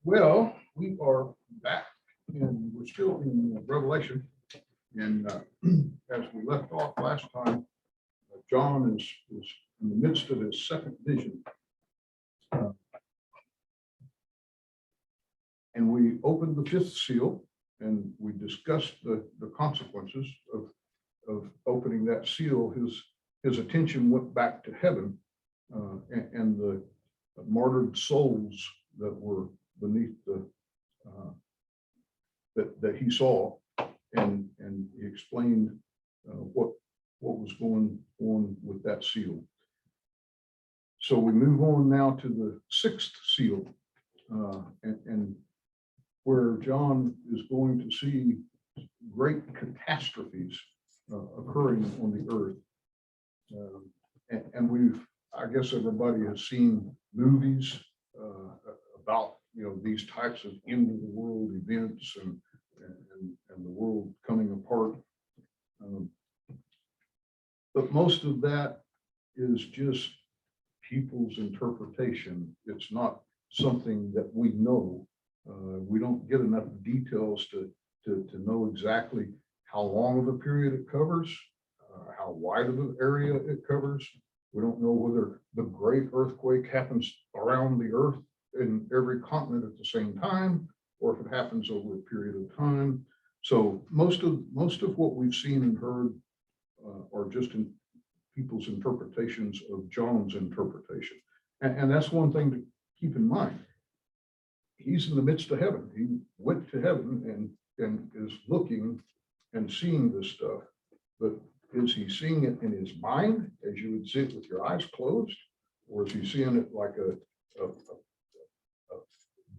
Well, we are back and we're still in Revelation. And as we left off last time, John is in the midst of his second vision. And we opened the fifth seal and we discussed the consequences of opening that seal. His attention went back to heaven and the martyred souls that were beneath the that he saw, and he explained what was going on with that seal. So we move on now to the sixth seal, and where John is going to see great catastrophes occurring on the earth. And I guess everybody has seen movies about these types of end of the world events and the world coming apart. But most of that is just people's interpretation. It's not something that we know. We don't get enough details to know exactly how long of a period it covers, how wide of an area it covers. We don't know whether the great earthquake happens around the earth in every continent at the same time, or if it happens over a period of time. So most of what we've seen and heard are just in people's interpretations of John's interpretation. And that's one thing to keep in mind. He's in the midst of heaven. He went to heaven and is looking and seeing this stuff. But is he seeing it in his mind as you would see it with your eyes closed? Or is he seeing it like a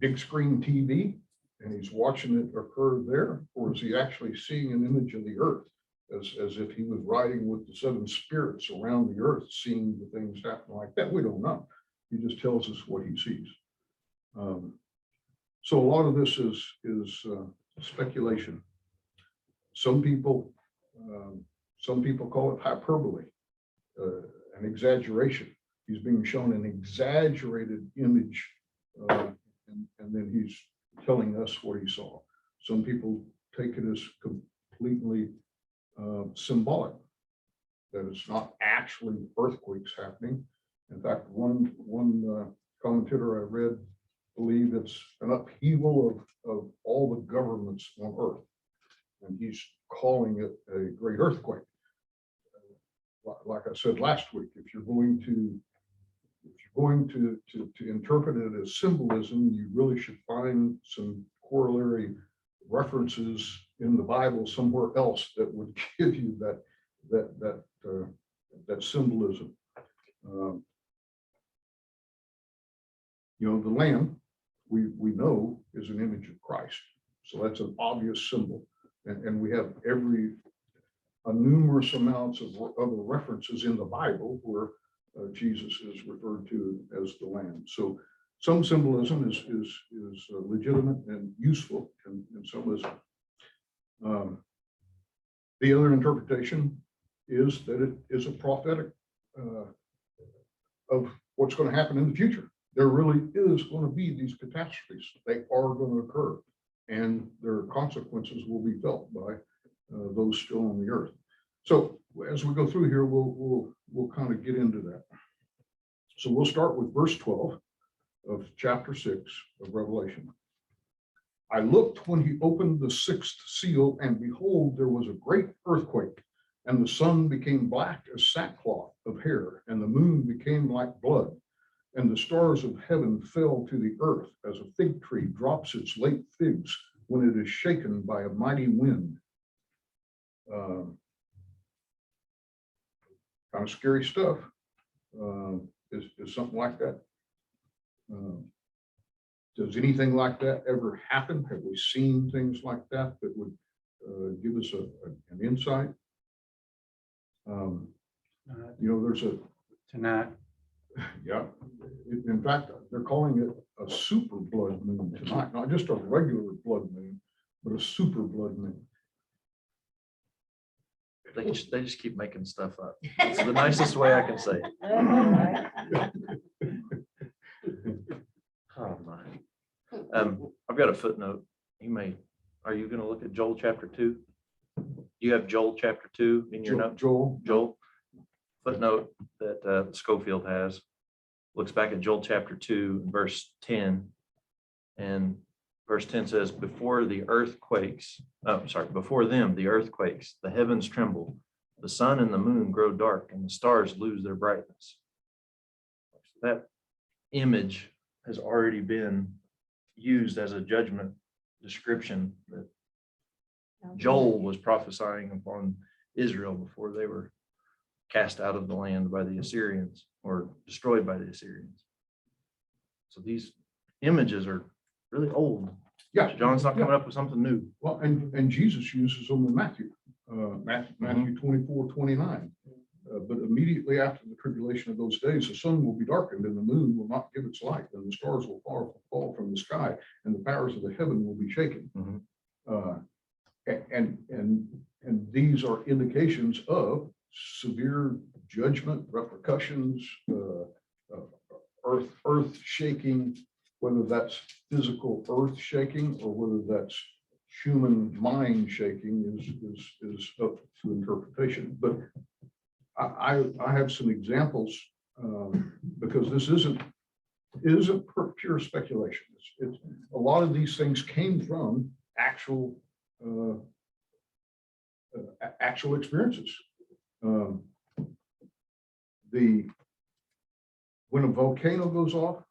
big screen TV and he's watching it occur there? Or is he actually seeing an image of the earth as if he was riding with the seven spirits around the earth, seeing the things happen like that? We don't know. He just tells us what he sees. So a lot of this is speculation. Some people call it hyperbole, an exaggeration. He's being shown an exaggerated image, and then he's telling us what he saw. Some people take it as completely symbolic, that it's not actually earthquakes happening. In fact, one commentator I read believe it's an upheaval of all the governments on earth, and he's calling it a great earthquake. Like I said last week, if you're going to interpret it as symbolism, you really should find some corollary references in the Bible somewhere else that would give you that symbolism. The lamb we know is an image of Christ, so that's an obvious symbol, and we have numerous amounts of other references in the Bible where Jesus is referred to as the lamb. So some symbolism is legitimate and useful, and some isn't. The other interpretation is that it is a prophetic of what's going to happen in the future. There really is going to be these catastrophes. They are going to occur, and their consequences will be felt by those still on the earth. So as we go through here, we'll kind of get into that. So we'll start with verse 12 of chapter 6 of Revelation. I looked when he opened the sixth seal, and behold, there was a great earthquake, and the sun became black as sackcloth of hair, and the moon became like blood, and the stars of heaven fell to the earth as a fig tree drops its late figs when it is shaken by a mighty wind. Kind of scary stuff. Is something like that. Does anything like that ever happen? Have we seen things like that that would give us an insight? There's tonight. Yeah. In fact, they're calling it a super blood moon tonight, not just a regular blood moon, but a super blood moon. They just keep making stuff up. It's the nicest way I can say it. Oh my. I've got a footnote. Are you gonna look at Joel chapter 2? You have Joel chapter 2 in your note? Joel, footnote that Schofield has, looks back at Joel chapter 2, verse 10. And verse 10 says, before them, the earthquakes, the heavens tremble, the sun and the moon grow dark, and the stars lose their brightness. That image has already been used as a judgment description that Joel was prophesying upon Israel before they were cast out of the land by the Assyrians or destroyed by the Assyrians. So these images are really old. Yeah. John's not coming up with something new. Well, and Jesus uses them in Matthew, Matthew 24:29. But immediately after the tribulation of those days, the sun will be darkened and the moon will not give its light, and the stars will fall from the sky, and the powers of the heaven will be shaken. And these are indications of severe judgment, repercussions, earth shaking, whether that's physical earth shaking or whether that's human mind shaking is up to interpretation. But I have some examples because this isn't pure speculation. It's a lot of these things came from actual experiences. When a volcano goes off,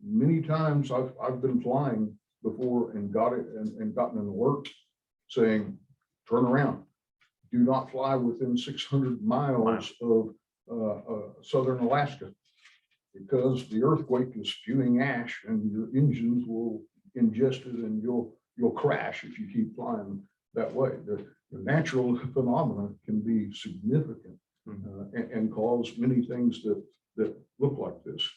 many times I've been flying before and got it and gotten an alert saying, turn around. Do not fly within 600 miles of southern Alaska, because the earthquake is spewing ash and your engines will ingest it and you'll crash if you keep flying that way. The natural phenomena can be significant and cause many things that look like this.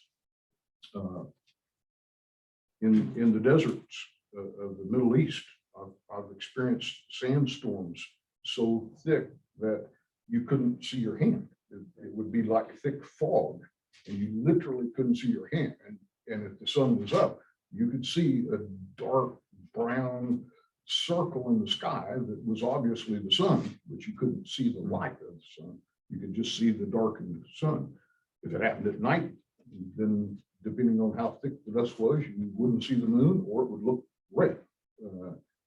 In the deserts of the Middle East, I've experienced sandstorms so thick that you couldn't see your hand. It would be like thick fog, and you literally couldn't see your hand. And if the sun was up, you could see a dark brown circle in the sky that was obviously the sun, but you couldn't see the light of the sun. You could just see the darkened sun. If it happened at night, then depending on how thick the dust was, you wouldn't see the moon or it would look red.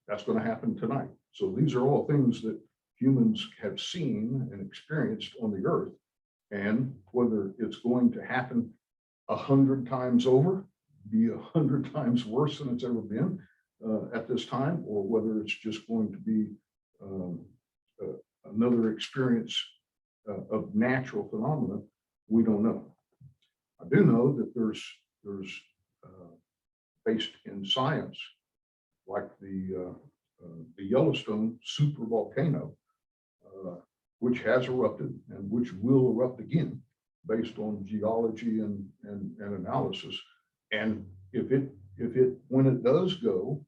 That's going to happen tonight. So these are all things that humans have seen and experienced on the earth. And whether it's going to happen 100 times over, be 100 times worse than it's ever been at this time, or whether it's just going to be another experience of natural phenomena, we don't know. I do know that there's based in science, like the Yellowstone super volcano, which has erupted and which will erupt again based on geology and analysis. And if it when it does go,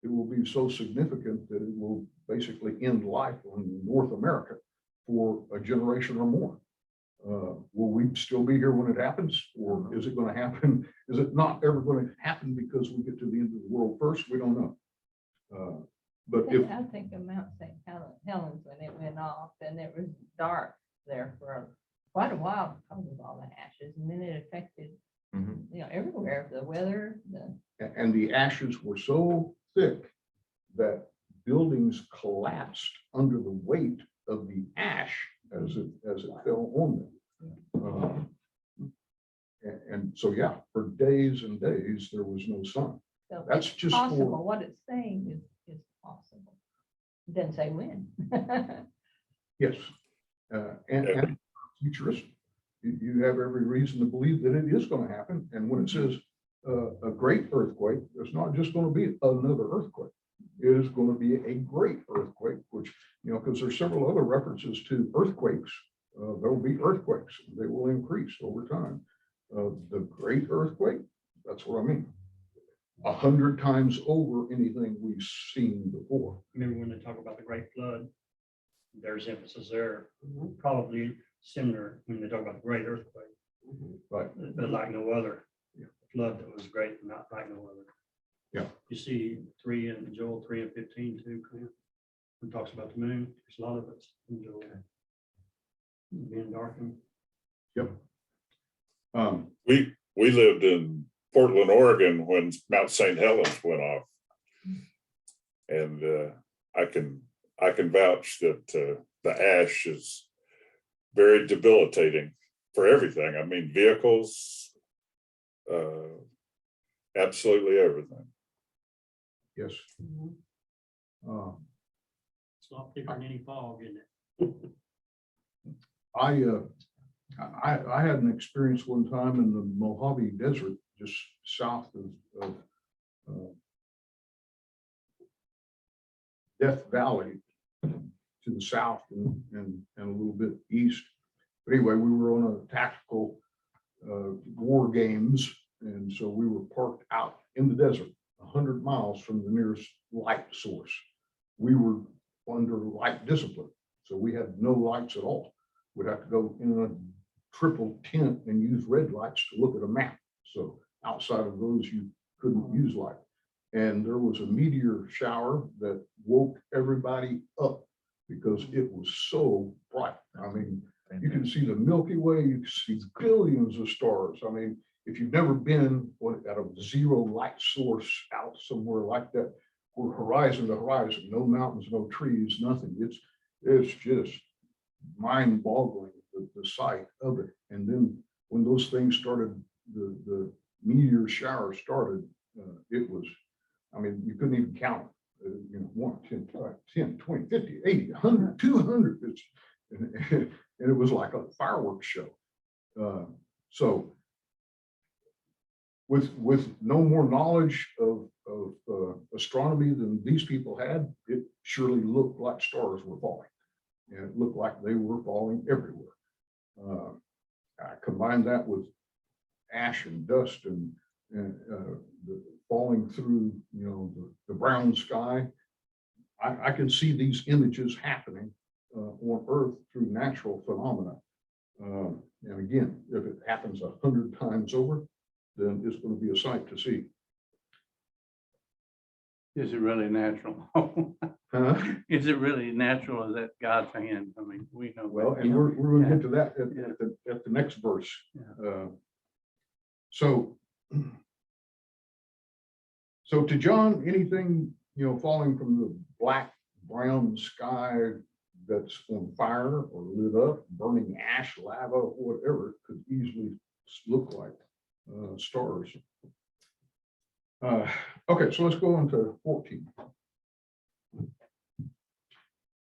it will be so significant that it will basically end life on North America for a generation or more. Will we still be here when it happens, or is it going to happen? Is it not ever going to happen because we get to the end of the world first? We don't know. But I think of Mount St. Helens when it went off, and it was dark there for quite a while because of all the ashes, and then it affected everywhere, the weather. And the ashes were so thick that buildings collapsed under the weight of the ash as it fell on them. And so, yeah, for days and days, there was no sun. So That's it's just possible. What it's saying is possible. It doesn't say when. Yes. And futurist, you have every reason to believe that it is going to happen. And when it says a great earthquake, it's not just going to be another earthquake. It is going to be a great earthquake, which, because there's several other references to earthquakes. There will be earthquakes. They will increase over time. The great earthquake, that's what I mean. 100 times over anything we've seen before. Remember when they talk about the Great Flood, there's emphasis there, probably similar when they talk about the Great Earthquake, Right. but like no other flood that was great, not like no other. Yeah. You see 3 and Joel 3 and 15 too, Clint. It talks about the moon. There's a lot of it in Joel. Being darkened. Yep. We lived in Portland, Oregon when Mount St. Helens went off. And I can vouch that the ash is very debilitating for everything. I mean, vehicles, absolutely everything. Yes. Uh, It's a lot thicker than any fog, isn't it? I had an experience one time in the Mojave Desert, just south of Death Valley, to the south and a little bit east. But anyway, we were on a tactical war games, and so we were parked out in the desert, 100 miles from the nearest light source. We were under light discipline, so we had no lights at all. We'd have to go in a triple tent and use red lights to look at a map. So outside of those, you couldn't use light. And there was a meteor shower that woke everybody up because it was so bright. I mean, you can see the Milky Way, you can see billions of stars. I mean, if you've never been at a zero light source out somewhere like that, we're horizon to horizon, no mountains, no trees, nothing. It's just mind-boggling, the sight of it. And then when those things started, the meteor shower started, it was, I mean, you couldn't even count it. 1, 10, 5, 10, 20, 50, 80, 100, 200. And it was like a fireworks show. So with no more knowledge of astronomy than these people had, it surely looked like stars were falling. And it looked like they were falling everywhere. I combined that with ash and dust and falling through, the brown sky. I can see these images happening on Earth through natural phenomena. And again, if it happens 100 times over, then it's going to be a sight to see. Is it really natural? Is it really natural? Is that God's hand? I mean, we know. Well, and we're going to get to that at the next verse. Yeah. So to John, anything, falling from the black, brown sky that's on fire or lit up, burning ash, lava, whatever, could easily look like stars. Okay, so let's go on to 14.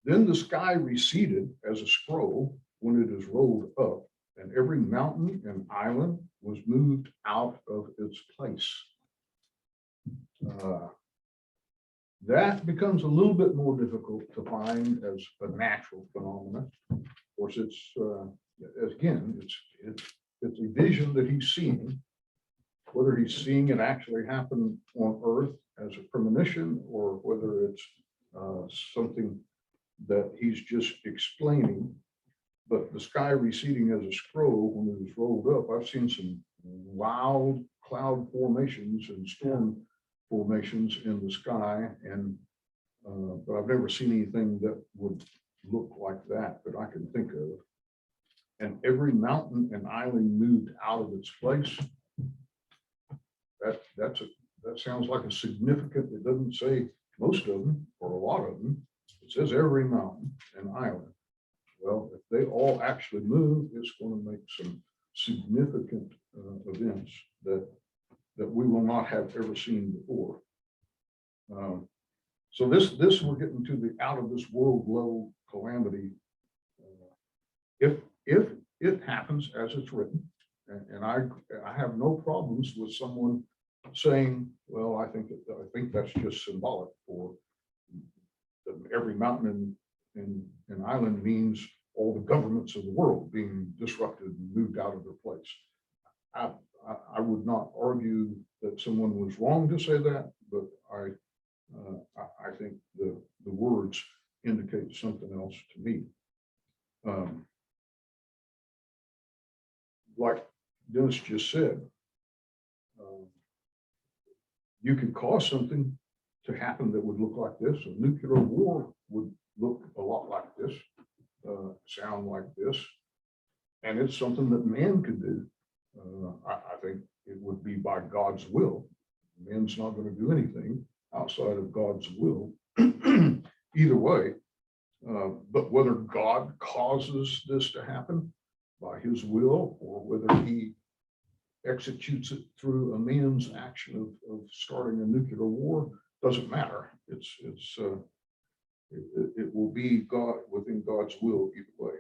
Then the sky receded as a scroll when it is rolled up, and every mountain and island was moved out of its place. That becomes a little bit more difficult to find as a natural phenomenon. Of course, it's a vision that he's seeing. Whether he's seeing it actually happen on Earth as a premonition, or whether it's something that he's just explaining. But the sky receding as a scroll when it was rolled up, I've seen some wild cloud formations and storm formations in the sky, and but I've never seen anything that would look like that I can think of. And every mountain and island moved out of its place. That sounds like a significant. It doesn't say most of them or a lot of them. It says every mountain and island. Well, if they all actually move, it's going to make some significant events that we will not have ever seen before. So this we're getting to the out of this world level calamity. If it happens as it's written, and I have no problems with someone saying, well, I think that's just symbolic for every mountain and island means all the governments of the world being disrupted and moved out of their place. I would not argue that someone was wrong to say that, but I think the words indicate something else to me. Like Dennis just said, you could cause something to happen that would look like this. A nuclear war would look a lot like this, sound like this. And it's something that man could do. I think it would be by God's will. Man's not going to do anything outside of God's will. Either way, but whether God causes this to happen by his will, or whether he executes it through a man's action of starting a nuclear war, doesn't matter. It will be God, within God's will either way.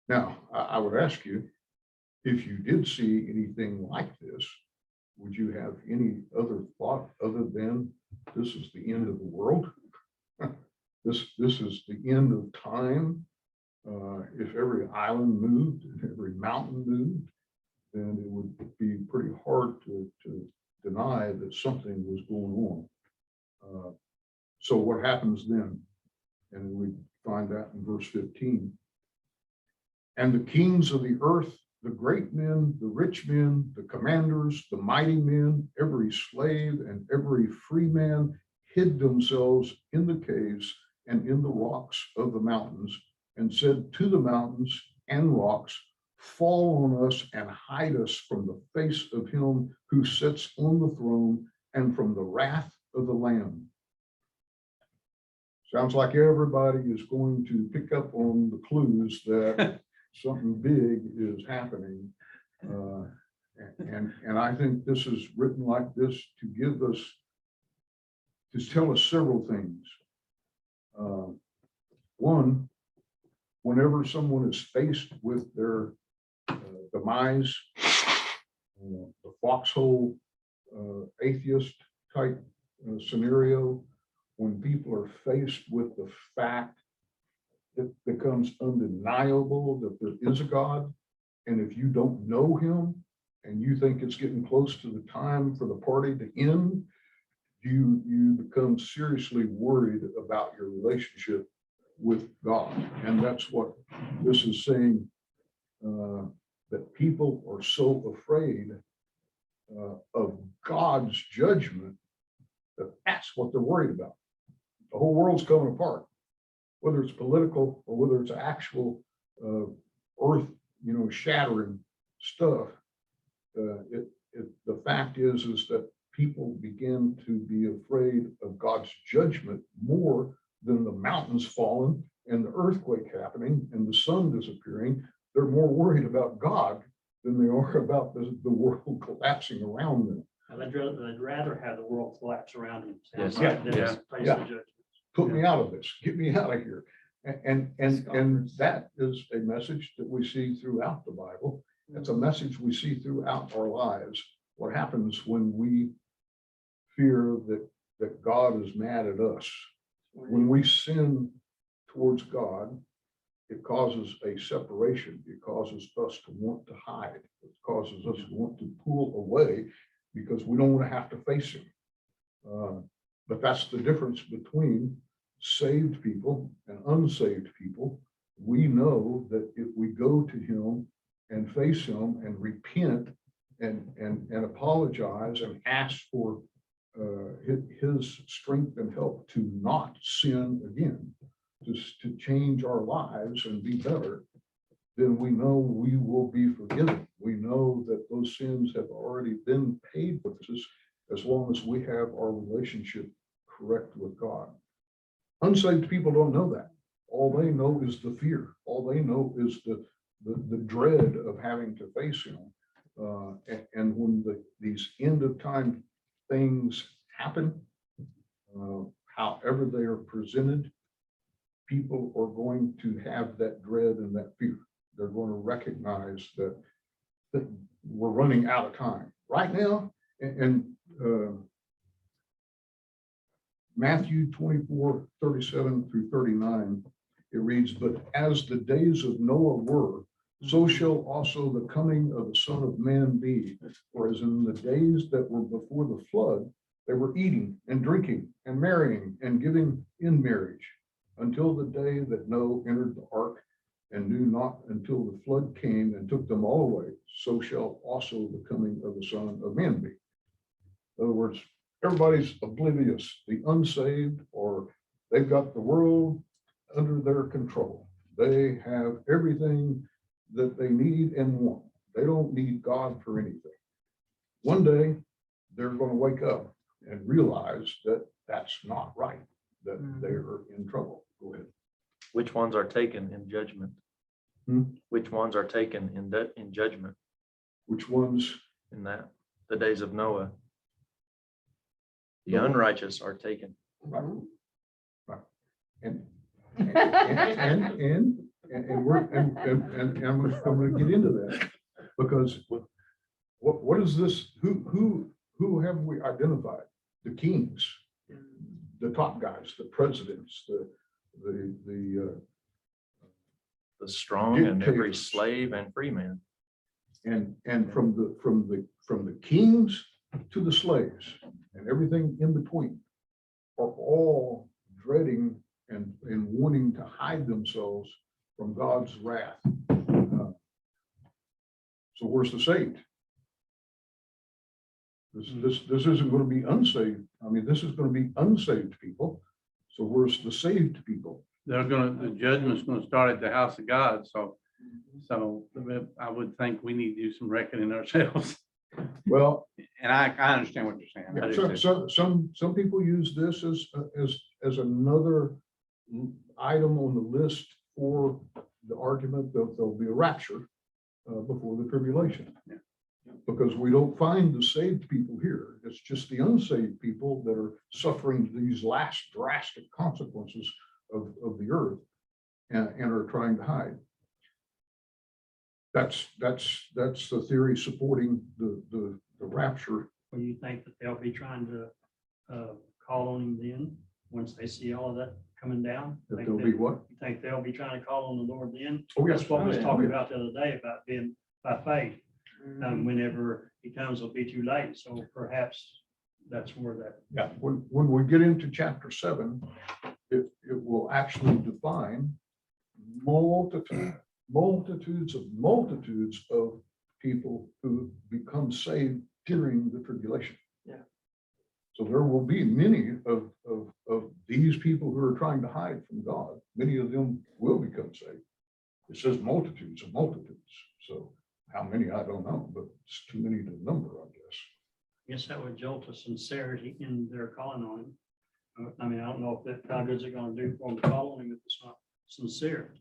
Now, I would ask you, if you did see anything like this, would you have any other thought other than this is the end of the world? This is the end of time. If every island moved, if every mountain moved, then it would be pretty hard to deny that something was going on. So what happens then? And we find that in verse 15. And the kings of the earth, the great men, the rich men, the commanders, the mighty men, every slave and every free man hid themselves in the caves and in the rocks of the mountains, and said to the mountains and rocks, fall on us and hide us from the face of him who sits on the throne and from the wrath of the Lamb. Sounds like everybody is going to pick up on the clues that something big is happening. And I think this is written like this to give us, to tell us several things. One, whenever someone is faced with their demise, the foxhole atheist type scenario, when people are faced with the fact it becomes undeniable that there is a God, and if you don't know him and you think it's getting close to the time for the party to end, you become seriously worried about your relationship with God. And that's what this is saying, that people are so afraid of God's judgment that that's what they're worried about. The whole world's coming apart, whether it's political or whether it's actual earth, shattering stuff. The fact is that people begin to be afraid of God's judgment more than the mountains falling and the earthquake happening and the sun disappearing. They're more worried about God than they are about the world collapsing around them. I'd rather have the world collapse around him. Yes. Than Yeah. face the Yeah. judgment. Put me out of this, get me out of here. And that is a message that we see throughout the Bible. It's a message we see throughout our lives. What happens when we fear that God is mad at us? When we sin towards God, it causes a separation. It causes us to want to hide. It causes us to want to pull away because we don't want to have to face him. But that's the difference between saved people and unsaved people. We know that if we go to him and face him and repent and apologize and ask for his strength and help to not sin again, just to change our lives and be better, then we know we will be forgiven. We know that those sins have already been paid with us as long as we have our relationship correct with God. Unsaved people don't know that. All they know is the fear. All they know is the dread of having to face him. And when these end of time things happen, however they are presented, people are going to have that dread and that fear. They're going to recognize that we're running out of time right now. And Matthew 24:37 through 39, it reads, but as the days of Noah were, so shall also the coming of the Son of Man be. For as in the days that were before the flood, they were eating and drinking and marrying and giving in marriage until the day that Noah entered the ark, and knew not until the flood came and took them all away, so shall also the coming of the Son of Man be. In other words, everybody's oblivious, the unsaved, or they've got the world under their control. They have everything that they need and want. They don't need God for anything. One day, they're going to wake up and realize that that's not right, that they're in trouble. Go ahead. Which ones are taken in judgment? Which ones are taken in judgment Which ones? in that, the days of Noah? The Noah. unrighteous are taken. Right. Right. And we're, and I'm going to get into that, because what is this, who have we identified? The kings, the top guys, the presidents, The strong and every Dictators. slave and free man. and from the kings to the slaves and everything in between are all dreading and wanting to hide themselves from God's wrath. So where's the saved? This isn't going to be unsaved. I mean, this is going to be unsaved people. So where's the saved people? The judgment's gonna start at the house of God, so I would think we need to do some reckoning ourselves. Well, And I understand what you're saying. I do too. some people use this as another item on the list for the argument that there'll be a rapture before the tribulation. Yeah. Because we don't find the saved people here. It's just the unsaved people that are suffering these last drastic consequences of the earth and are trying to hide. That's the theory supporting the rapture. Or you think that they'll be trying to call on him then, once they see all of that coming down? That Think there'll that- be what? You think they'll be trying to call on the Lord then? Oh, yes. That's what we was Oh, yeah. talking about the other day, about being by faith. Mm-hmm. Whenever he comes, it'll be too late. So perhaps that's where that, Yeah, when we get into chapter 7, it will actually define multitudes of people who become saved during the tribulation. Yeah. So there will be many of these people who are trying to hide from God. Many of them will become saved. It says multitudes of multitudes. So how many, I don't know, but it's too many to number, I guess. I guess that would jolt to sincerity in their calling on him. I mean, I don't know how good is it gonna do for them to call on him if it's not sincere.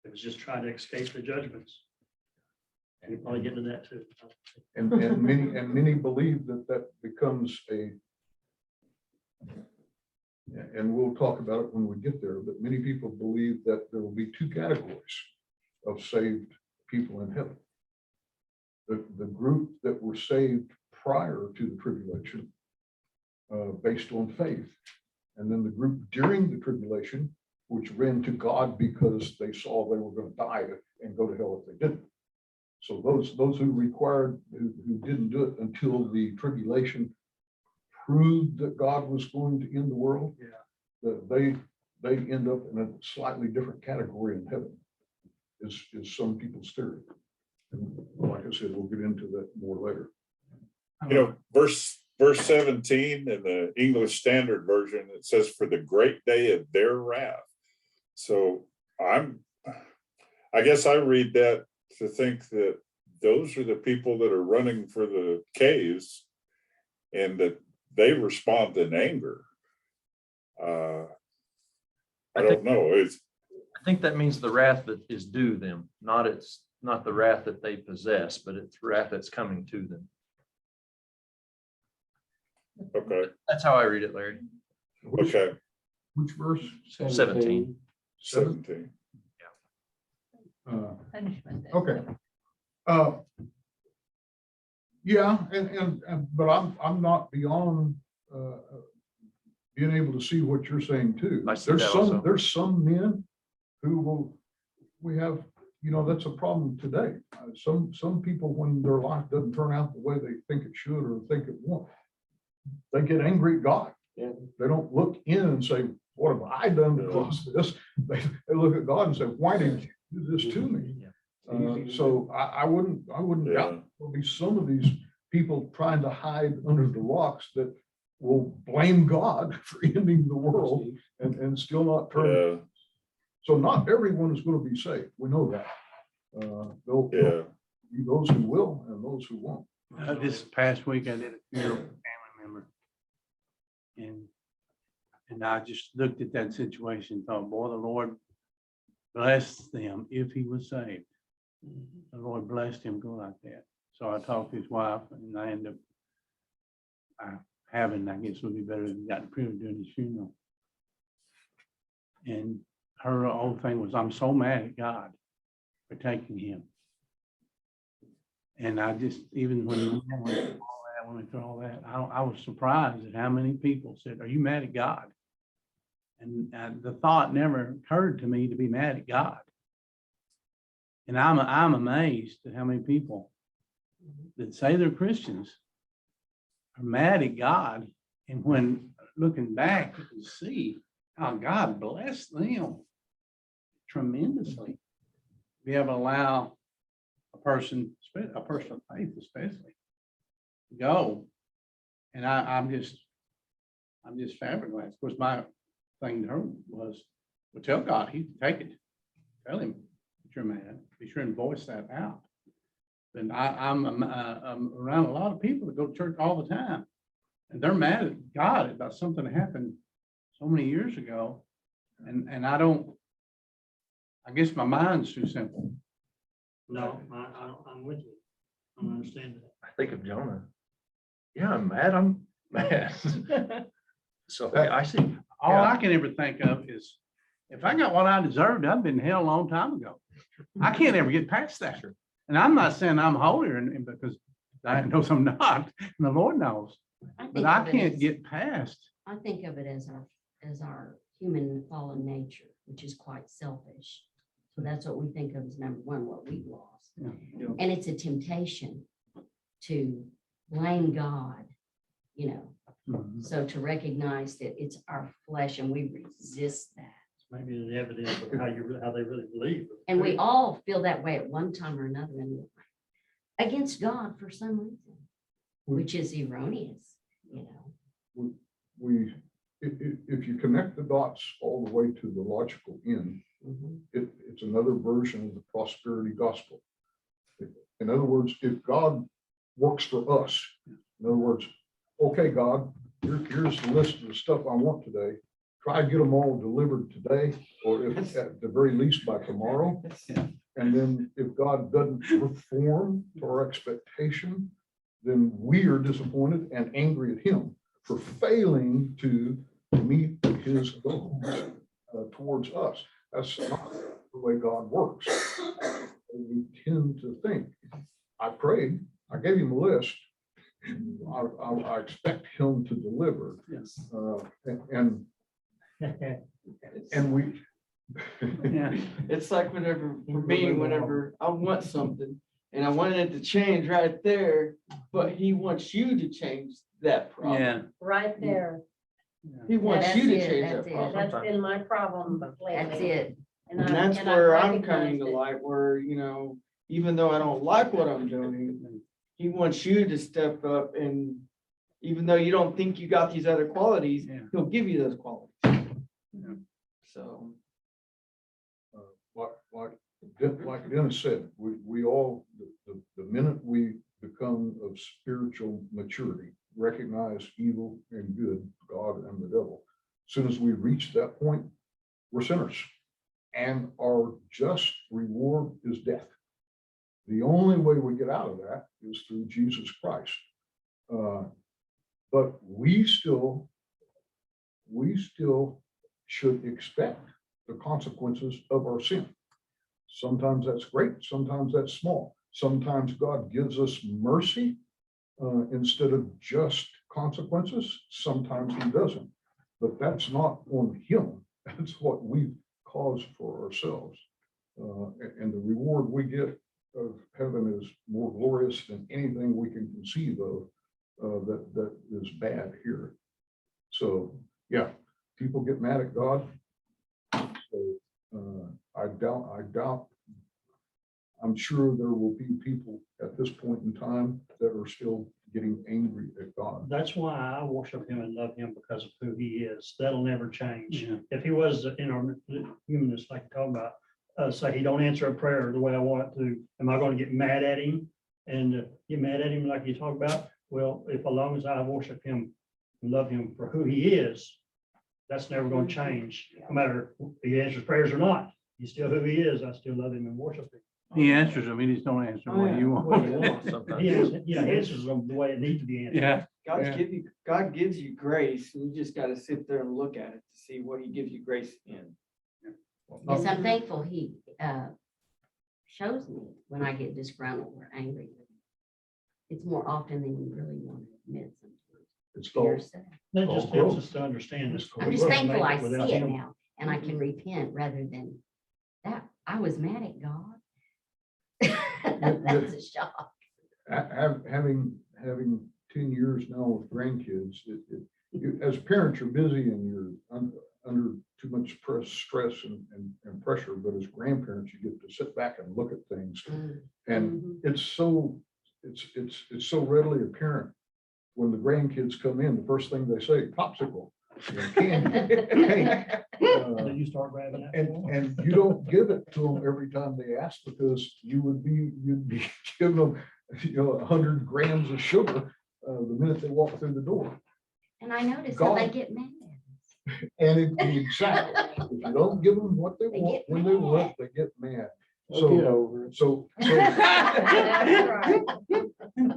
It was just trying to escape the judgments. And you probably get to that too. And many believe that becomes a, and we'll talk about it when we get there, but many people believe that there will be two categories of saved people in heaven. The group that were saved prior to the tribulation, based on faith, and then the group during the tribulation, which ran to God because they saw they were going to die and go to hell if they didn't. So those who didn't do it until the tribulation proved that God was going to end the world, they end up in a slightly different category in heaven, is some people's theory. And like I said, we'll get into that more later. You know, verse 17 in the English Standard Version, it says, "For the great day of their wrath." So I guess I read that to think that those are the people that are running for the caves and that they respond in anger. I don't know. I think that means the wrath that is due them, not the wrath that they possess, but it's wrath that's coming to them. Okay. That's how I read it, Larry. Okay. Which verse? 17. 17. Punishment. Okay. Yeah, but I'm not beyond being able to see what you're saying too. I see that also. There's some men who we have, that's a problem today. Some people, when their life doesn't turn out the way they think it should or think it won't, they get angry at God. Yeah. They don't look in and say, what have I done to cause this? They look at God and say, why did do this to me. Yeah. So I wouldn't Yeah. doubt there'll be some of these people trying to hide under the rocks that will blame God for ending the world and still not turn. Yeah, So not everyone is going to be saved. We know that. There'll yeah, be those who will and those who won't. This past week, I did a funeral for a family member. And I just looked at that situation, and thought, boy, the Lord bless them if he was saved. The Lord blessed him go like that. So I talked to his wife, and I ended up I guess would be better than got the privilege of doing his funeral. And her whole thing was, I'm so mad at God for taking him. And I just, even when we went through all that, I was surprised at how many people said, are you mad at God? And the thought never occurred to me to be mad at God. And I'm amazed at how many people that say they're Christians are mad at God. And when looking back, you can see how God blessed them tremendously. Be able to allow a person of faith especially to go. And I'm just flabbergasted. Of course, my thing to her was, well, tell God he can take it. Tell him that you're mad. Be sure and voice that out. And I'm around a lot of people that go to church all the time, and they're mad at God about something that happened so many years ago. And I guess my mind's too simple. No, I'm with you. I understand that. I think of Jonah. Yeah, I'm mad. I'm mad. So yeah, I see. All Yeah. I can ever think of is, if I got what I deserved, I'd been in hell a long time ago. I can't ever get past that. And I'm not saying I'm holier, and because I know I'm not, and the Lord knows, but I can't get past. I think of it as our human fallen nature, which is quite selfish. So that's what we think of as number one, what we've lost. Yeah. And it's a temptation to blame God, you know. Mhm. So to recognize that it's our flesh and we resist that. Maybe the evidence of how they really believe. And we all feel that way at one time or another in life against God for some reason, which is erroneous, you know. If you connect the dots all the way to the logical end, Mhm. it's another version of the prosperity gospel. In other words, if God works for us, in other words, okay, God, here's the list of the stuff I want today. Try to get them all delivered today, or if at the very least by tomorrow. And then if God doesn't perform to our expectation, then we are disappointed and angry at him for failing to meet his goals towards us. That's not the way God works. We tend to think, I prayed, I gave him a list, I expect him to deliver. Yes. And we. Yeah. It's like whenever I want something and I wanted it to change right there, but he wants you to change that problem. Yeah. Right there. He wants that's you to it, change that's that it. problem. That's been my problem lately. That's it. And that's where I'm coming to recognized it. light, where, you know, even though I don't like what I'm doing, he wants you to step up, and even though you don't think you got these other qualities, Yeah. he'll give you those qualities. Yeah. So, Like Dennis said, we all, the minute we become of spiritual maturity, recognize evil and good, God and the devil. As soon as we reach that point, we're sinners. And our just reward is death. The only way we get out of that is through Jesus Christ. But we still should expect the consequences of our sin. Sometimes that's great, sometimes that's small. Sometimes God gives us mercy instead of just consequences. Sometimes he doesn't. But that's not on him. That's what we've caused for ourselves. And the reward we get of heaven is more glorious than anything we can conceive of that is bad here. So, yeah, people get mad at God. So, I doubt I'm sure there will be people at this point in time that are still getting angry at God. That's why I worship him and love him because of who he is. That'll never change. Yeah. If he was, humanist like you're talking about, say he don't answer a prayer the way I want it to, am I gonna get mad at him? And get mad at him like you talk about? Well, if as long as I worship him and love him for who he is, that's never gonna change, no matter if he answers prayers or not. He's still who he is. I still love him and worship him. He answers them, he just don't answer what you What he want. wants. Sometimes. He answers them the way it needs to be answered. Yeah, God gives you grace, and you just gotta sit there and look at it to see what he gives you grace in. Yes, I'm thankful he shows me when I get disgruntled or angry. It's more often than you really want to admit sometimes. It's to called, yourself. That just helps us to understand this. I'm just thankful I Without see it him. now and I can repent rather than that. I was mad at God. That's a shock. having 10 years now with grandkids, as parents, you're busy and you're under too much stress and pressure, but as grandparents, you get to sit back and look at things. And it's so readily apparent when the grandkids come in, the first thing they say, popsicle. you know, candy, cake. Then you start grabbing that. And you don't give it to them every time they ask, because you'd be giving them, 100 grams of sugar the minute they walk through the door. And I noticed that they God. get mad. And exactly, if you don't give them what they They want, get when they want, mad. they get mad. I'll get So, over it. That's right.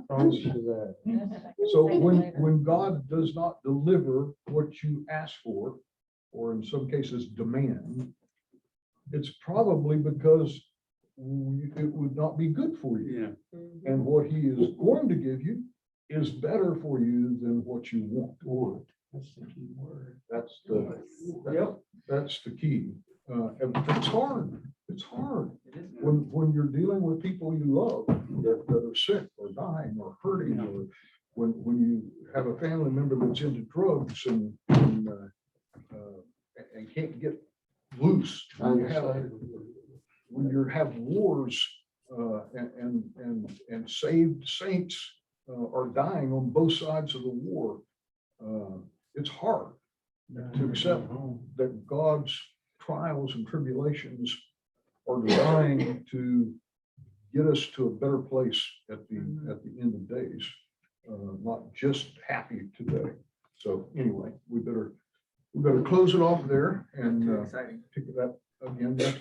Promise you that. so when God does not deliver what you ask for, or in some cases demand, it's probably because it would not be good for you. yeah. And what he is going to give you is better for you than what you want. That's the key word. That's the, Yep. that's the key. And it's hard. It's hard. It is. When you're dealing with people you love that are sick or dying or hurting, or when you have a family member that's into drugs and can't get loose. When you have wars and saved saints are dying on both sides of the war, it's hard to accept that God's trials and tribulations are designed to get us to a better place at the end of days, not just happy today. So anyway, we better close it off there and Too exciting. pick it up again next